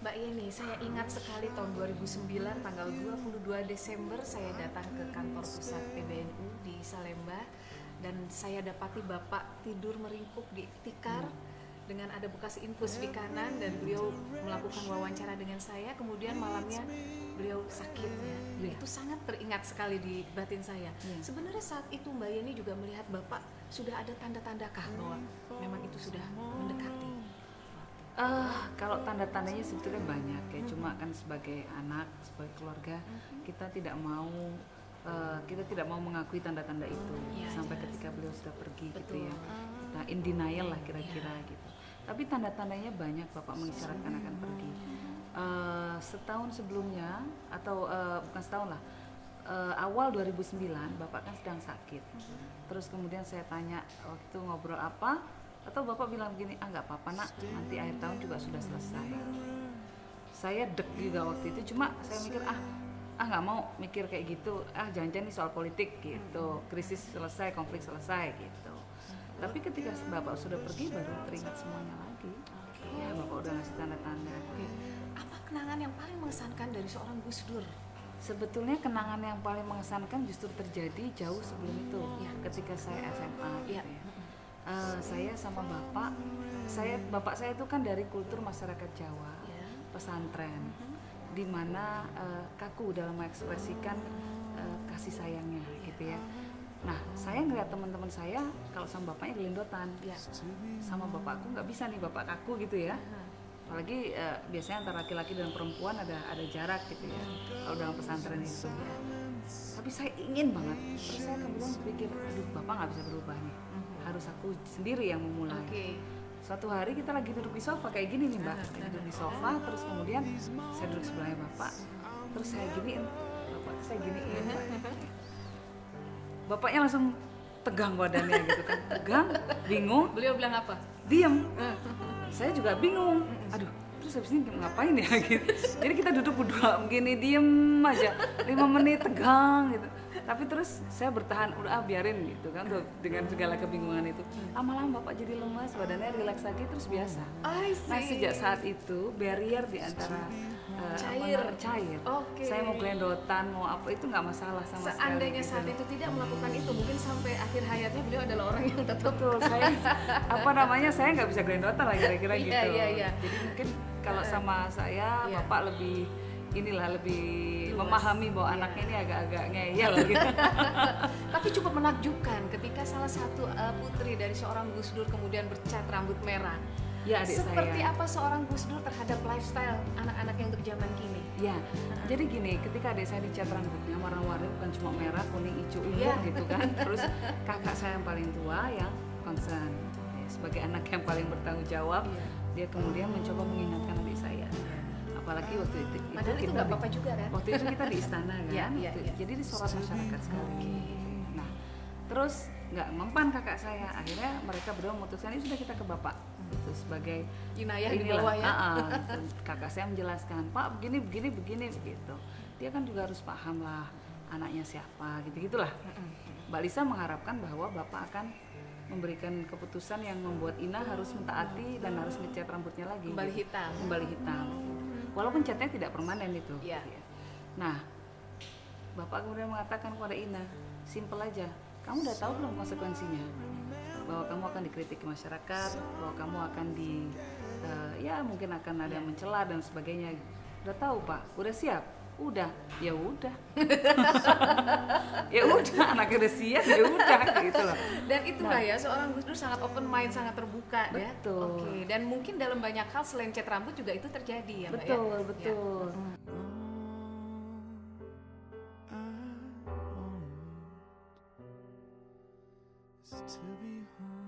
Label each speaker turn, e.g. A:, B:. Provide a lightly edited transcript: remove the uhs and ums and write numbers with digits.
A: Mbak Yeni, saya ingat sekali tahun 2009 tanggal 22 Desember saya datang ke kantor pusat PBNU di Salemba dan saya dapati Bapak tidur meringkuk di tikar dengan ada bekas infus di kanan dan beliau melakukan wawancara dengan saya. Kemudian malamnya beliau sakit ya. Itu sangat teringat sekali di batin saya. Sebenarnya saat itu Mbak Yeni juga melihat Bapak sudah ada tanda-tandakah bahwa memang itu sudah mendekati?
B: Kalau tanda-tandanya sebetulnya banyak ya, cuma kan sebagai anak, sebagai keluarga kita tidak mau mengakui tanda-tanda itu sampai ketika beliau sudah pergi. Betul. Gitu ya. Kita in denial lah kira-kira gitu. Tapi tanda-tandanya banyak, Bapak mengisyaratkan akan pergi. Setahun sebelumnya atau bukan setahun lah, awal 2009 Bapak kan sedang sakit. Terus kemudian saya tanya waktu itu ngobrol apa, atau Bapak bilang begini, nggak apa-apa nak, nanti akhir tahun juga sudah selesai. Saya deg juga waktu itu, cuma saya mikir nggak mau mikir kayak gitu, jangan-jangan ini soal politik gitu, krisis selesai, konflik selesai gitu. Tapi ketika Bapak sudah pergi baru teringat semuanya lagi. Ya Bapak udah ngasih tanda-tanda.
A: Apa kenangan yang paling mengesankan dari seorang Gus Dur?
B: Sebetulnya kenangan yang paling mengesankan justru terjadi jauh sebelum itu, ketika saya SMA gitu ya. Saya sama bapak saya itu kan dari kultur masyarakat Jawa, pesantren, di mana kaku dalam mengekspresikan kasih sayangnya gitu ya. Nah, saya ngeliat teman-teman saya kalau sama bapaknya gelendotan, sama bapakku nggak bisa nih, bapak kaku gitu ya. Apalagi biasanya antara laki-laki dan perempuan ada jarak gitu ya kalau dalam pesantren itu. Tapi saya ingin banget, terus saya kemudian berpikir, aduh bapak nggak bisa berubah nih, harus aku sendiri yang memulai. Suatu hari kita lagi duduk di sofa kayak gini nih Mbak, duduk di sofa, terus kemudian saya duduk sebelahnya bapak, terus saya giniin, bapak saya giniin, bapaknya langsung tegang badannya gitu kan, tegang, bingung.
A: Beliau bilang apa?
B: Diem. Saya juga bingung, aduh terus habis ini ngapain ya gitu. Jadi kita duduk berdua begini, diem aja 5 menit tegang gitu. Tapi terus saya bertahan, udah biarin gitu kan, dengan segala kebingungan itu. Lama-lama bapak jadi lemas, badannya rileks lagi, terus biasa. Nah sejak saat itu barrier di antara cair. Saya mau gelendotan, mau apa itu nggak masalah sama sekali.
A: Seandainya saat itu tidak melakukan itu, mungkin sampai akhir hayatnya beliau adalah orang yang tetap
B: betul. Saya nggak bisa gelendotan lah kira-kira gitu. Jadi mungkin kalau sama saya bapak lebih memahami bahwa anaknya ini agak-agak ngeyel gitu.
A: Tapi cukup menakjubkan ketika salah satu putri dari seorang Gus Dur kemudian bercat rambut merah.
B: Ya, adik
A: seperti
B: saya.
A: Apa seorang Gus Dur terhadap lifestyle anak-anak yang untuk zaman kini?
B: Ya, jadi gini, ketika adik saya dicat rambutnya warna-warni, bukan cuma merah, kuning, hijau, ungu gitu kan. Terus kakak saya yang paling tua yang concern, sebagai anak yang paling bertanggung jawab, dia kemudian mencoba mengingatkan adik saya. Apalagi waktu itu
A: padahal itu nggak apa-apa juga kan?
B: Waktu itu kita di istana kan, jadi disorot masyarakat sekali. Nah, terus nggak mempan kakak saya, akhirnya mereka berdua memutuskan ini sudah kita ke bapak itu sebagai
A: inayah di bawah ya.
B: Kakak saya menjelaskan, Pak begini begitu. Dia kan juga harus paham lah anaknya siapa gitu-gitulah. Mbak Lisa mengharapkan bahwa bapak akan memberikan keputusan yang membuat Ina harus mentaati dan harus ngecat rambutnya lagi. Kembali hitam. Walaupun catnya tidak permanen itu. Nah, bapak kemudian mengatakan kepada Ina, simple aja, kamu udah tahu belum konsekuensinya? Bahwa kamu akan dikritik ke masyarakat, bahwa kamu akan mungkin akan ada yang mencela dan sebagainya. Udah tahu Pak? Udah siap? Udah. Ya udah. Ya udah, anaknya udah siap, ya udah gitu loh.
A: Dan itulah ya, seorang Gus Dur sangat open mind, sangat terbuka.
B: Betul.
A: Ya. Dan mungkin dalam banyak hal selain cat rambut juga itu terjadi ya Mbak ya.
B: Betul.
C: To be home.